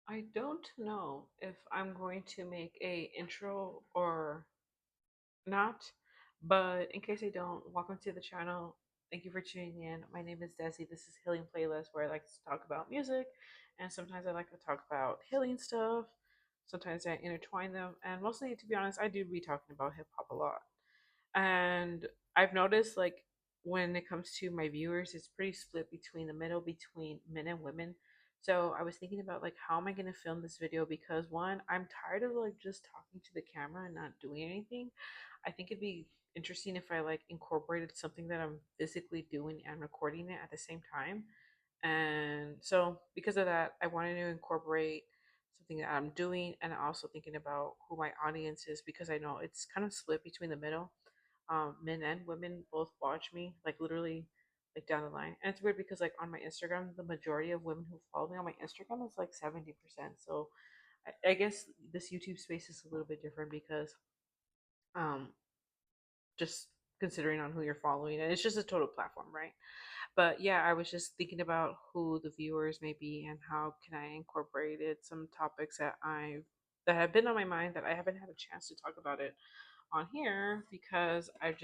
I don't know if I'm going to make a intro or not, but in case I don't, welcome to the channel. Thank you for tuning in. My name is Desi. This is Healing Playlist where I like to talk about music, and sometimes I like to talk about healing stuff. Sometimes I intertwine them, and mostly, to be honest, I do be talking about hip hop a lot. And I've noticed like when it comes to my viewers, it's pretty split between the middle between men and women. So I was thinking about like how am I gonna film this video because one, I'm tired of like just talking to the camera and not doing anything. I think it'd be interesting if I like incorporated something that I'm physically doing and recording it at the same time. And so because of that, I wanted to incorporate something that I'm doing and also thinking about who my audience is because I know it's kind of split between the middle. Men and women both watch me, like literally like down the line. And it's weird because like on my Instagram, the majority of women who follow me on my Instagram is like 70%. So I guess this YouTube space is a little bit different because um just considering on who you're following and it's just a total platform, right? But yeah, I was just thinking about who the viewers may be and how can I incorporate it some topics that have been on my mind that I haven't had a chance to talk about it on here because I'm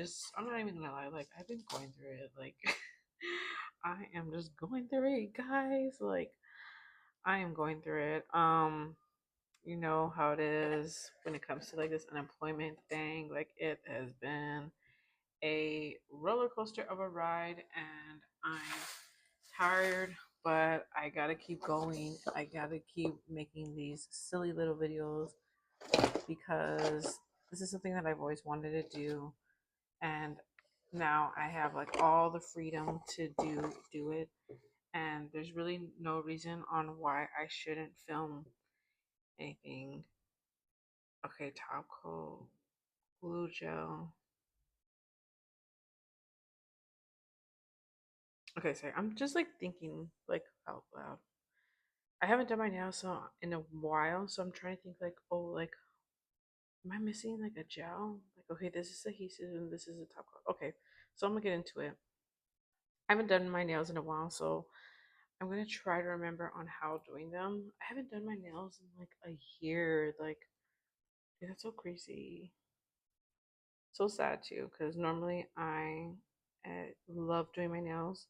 not even gonna lie, like I've been going through it. Like I am just going through it, guys. Like I am going through it. You know how it is when it comes to like this unemployment thing. Like it has been a roller coaster of a ride and I'm tired, but I gotta keep going. I gotta keep making these silly little videos because this is something that I've always wanted to do. And now I have like all the freedom to do it. And there's really no reason on why I shouldn't film anything. Okay, top coat, glue gel. Okay, sorry. I'm just like thinking like out loud. I haven't done my nails in a while, so I'm trying to think like, oh, like, am I missing like a gel? Like, okay, this is adhesive and this is a top coat. Okay, so I'm gonna get into it. I haven't done my nails in a while, so I'm gonna try to remember on how doing them. I haven't done my nails in like a year. Like, dude, that's so crazy. So sad too, because normally I love doing my nails.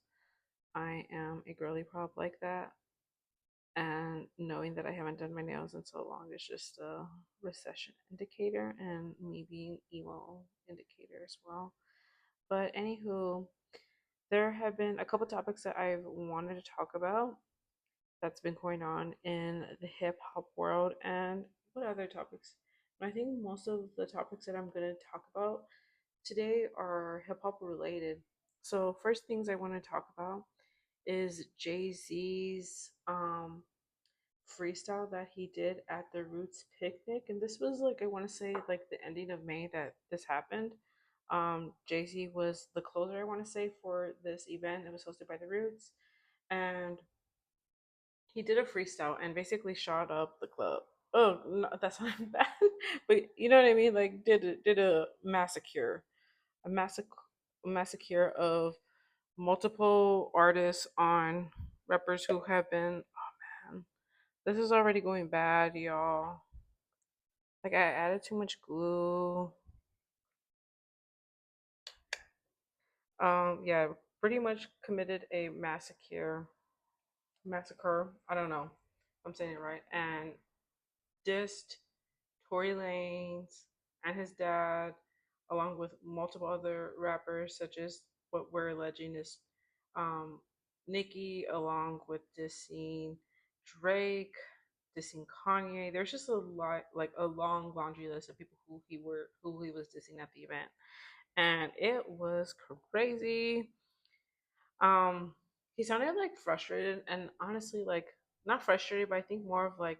I am a girly prop like that. And knowing that I haven't done my nails in so long is just a recession indicator and me being emo indicator as well. But anywho, there have been a couple topics that I've wanted to talk about that's been going on in the hip hop world and what other topics. And I think most of the topics that I'm going to talk about today are hip hop related. So, first things I want to talk about is Jay Z's freestyle that he did at the Roots picnic. And this was like, I want to say, like the ending of May that this happened. Jay Z was the closer, I want to say, for this event. It was hosted by the Roots. And he did a freestyle and basically shot up the club. Oh, no, that's not bad, but you know what I mean. Like, did a massacre, a massacre, massacre of multiple artists on rappers who have been. Oh man, this is already going bad, y'all. Like, I added too much glue. Yeah, pretty much committed a massacre. I don't know. I'm saying it right, and dissed Tory Lanez and his dad, along with multiple other rappers, such as what we're alleging is um, Nicki, along with dissing Drake, dissing Kanye. There's just a lot, like a long laundry list of people who he was dissing at the event, and it was crazy. He sounded like frustrated, and honestly, like not frustrated, but I think more of like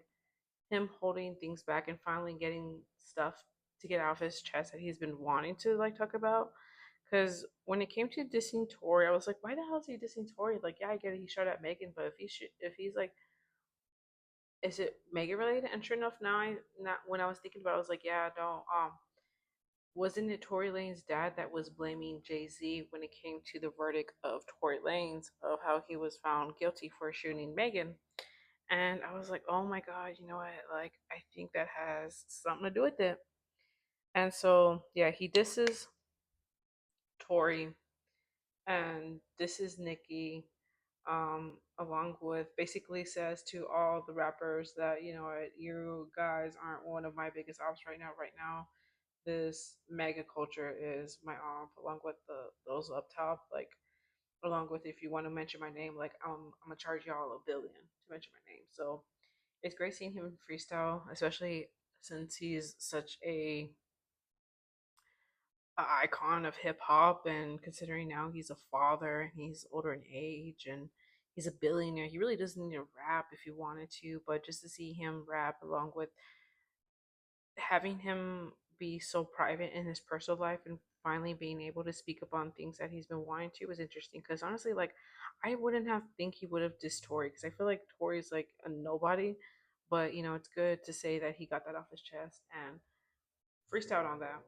him holding things back and finally getting stuff to get out of his chest that he's been wanting to like talk about. Because when it came to dissing Tory, I was like, why the hell is he dissing Tory? Like, yeah, I get it, he shot at Megan, but if he's like, is it Megan related? And sure enough, now I not when I was thinking about, it, I was like, yeah, no, wasn't it Tory Lane's dad that was blaming Jay Z when it came to the verdict of Tory Lanez of how he was found guilty for shooting Megan? And I was like, oh my God, you know what? Like, I think that has something to do with it. And so, yeah, he disses Tori and disses Nicki, along with basically says to all the rappers that, you know what, you guys aren't one of my biggest ops right now. Right now, this mega culture is my op, along with those up top, like, along with if you want to mention my name, like I'm gonna charge y'all $1 billion to mention my name. So it's great seeing him freestyle, especially since he's such a icon of hip hop, and considering now he's a father and he's older in age and he's a billionaire, he really doesn't need to rap if he wanted to, but just to see him rap, along with having him be so private in his personal life and finally being able to speak upon things that he's been wanting to, was interesting. Because honestly, like, I wouldn't have think he would have dissed Tory, because I feel like Tory's like a nobody, but you know, it's good to say that he got that off his chest and freestyled on that.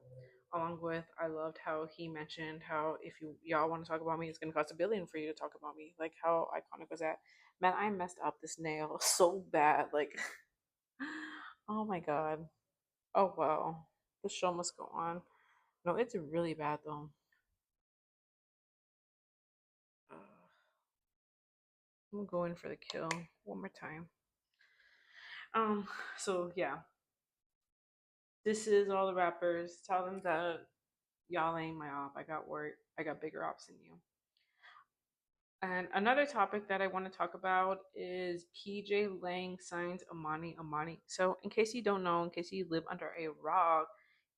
Along with, I loved how he mentioned how if y'all want to talk about me, it's gonna cost $1 billion for you to talk about me. Like, how iconic was that? Man, I messed up this nail so bad. Like, oh my god. Oh wow. The show must go on. No, it's really bad though. Uh, I'm going for the kill one more time. Um. So yeah, this is all the rappers. Tell them that y'all ain't my op. I got work. I got bigger ops than you. And another topic that I want to talk about is PJ Lang signs Amani Amani. So, in case you don't know, in case you live under a rock,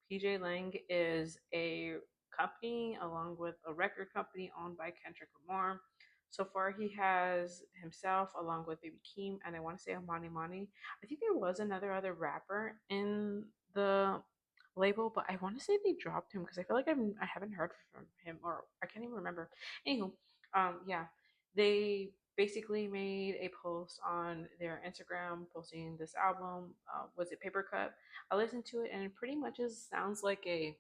PJ Lang is a company along with a record company owned by Kendrick Lamar. So far, he has himself along with Baby Keem, and I want to say Amani Amani. I think there was another other rapper in the label, but I want to say they dropped him because I feel like I haven't heard from him, or I can't even remember. Anywho, yeah, they basically made a post on their Instagram posting this album. Was it Paper Cut? I listened to it and it pretty much just sounds like it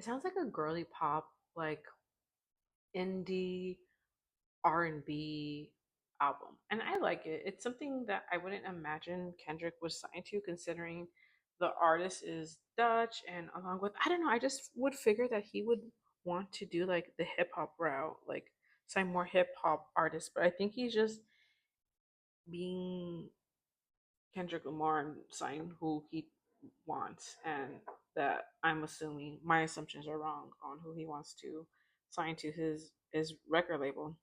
sounds like a girly pop, like indie R&B album. And I like it. It's something that I wouldn't imagine Kendrick was signed to, considering the artist is Dutch, and along with, I don't know, I just would figure that he would want to do like the hip hop route, like sign more hip hop artists, but I think he's just being Kendrick Lamar and sign who he wants, and that I'm assuming my assumptions are wrong on who he wants to sign to his record label.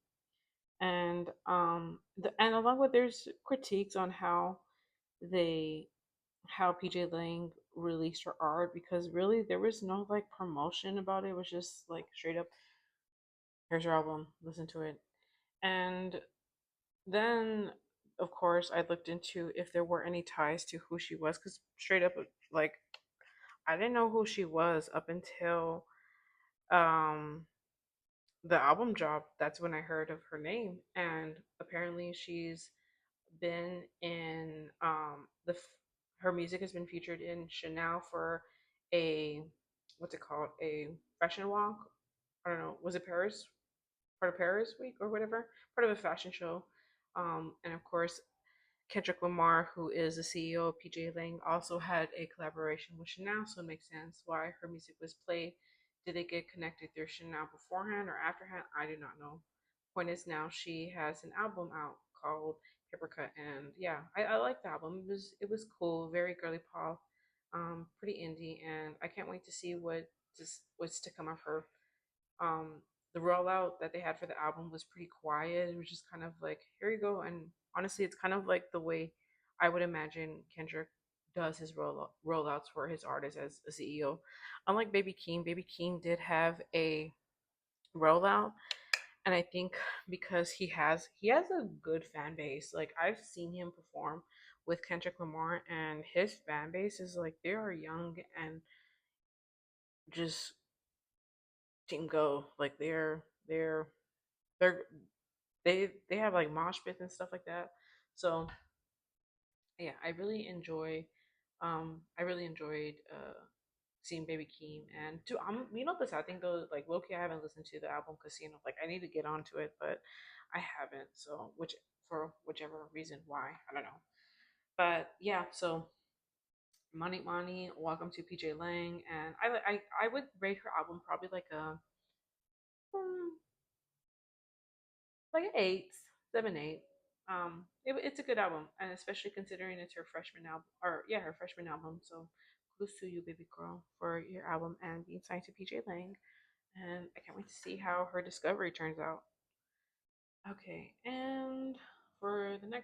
And and along with, there's critiques on they how PJ Lang released her art, because really there was no like promotion about it. It was just like straight up, here's your album, listen to it. And then, of course, I looked into if there were any ties to who she was, because straight up, like, I didn't know who she was up until um the album dropped. That's when I heard of her name, and apparently she's been in her music has been featured in Chanel for a, what's it called, a fashion walk. I don't know, was it Paris, part of Paris week or whatever, part of a fashion show. And of course, Kendrick Lamar, who is the CEO of PJ Lang, also had a collaboration with Chanel, so it makes sense why her music was played. Did it get connected through Chanel beforehand or afterhand? I do not know. Point is, now she has an album out called Paper Cut, and yeah, I like the album. It was cool, very girly pop, pretty indie, and I can't wait to see what's to come of her. um, the rollout that they had for the album was pretty quiet. It was just kind of like, here you go. And honestly, it's kind of like the way I would imagine Kendrick does his rollouts for his artists as a CEO. Unlike Baby Keem did have a rollout, and I think because he has a good fan base. Like, I've seen him perform with Kendrick Lamar, and his fan base is like, they are young and just team go. Like, they're they have like mosh pits and stuff like that. So yeah, I really enjoyed seeing Baby Keem. And to you know, the sad thing though, like, low key, I haven't listened to the album Casino. Like, I need to get onto it, but I haven't. So, which for whichever reason why. I don't know. But yeah, so Money Money, welcome to PJ Lang, and I would rate her album probably hmm, like an 8, 7, 8. It's a good album, and especially considering it's her freshman album, or yeah, her freshman album. So kudos to you, baby girl, for your album and being signed to PJ Lang. And I can't wait to see how her discovery turns out. Okay, and for the next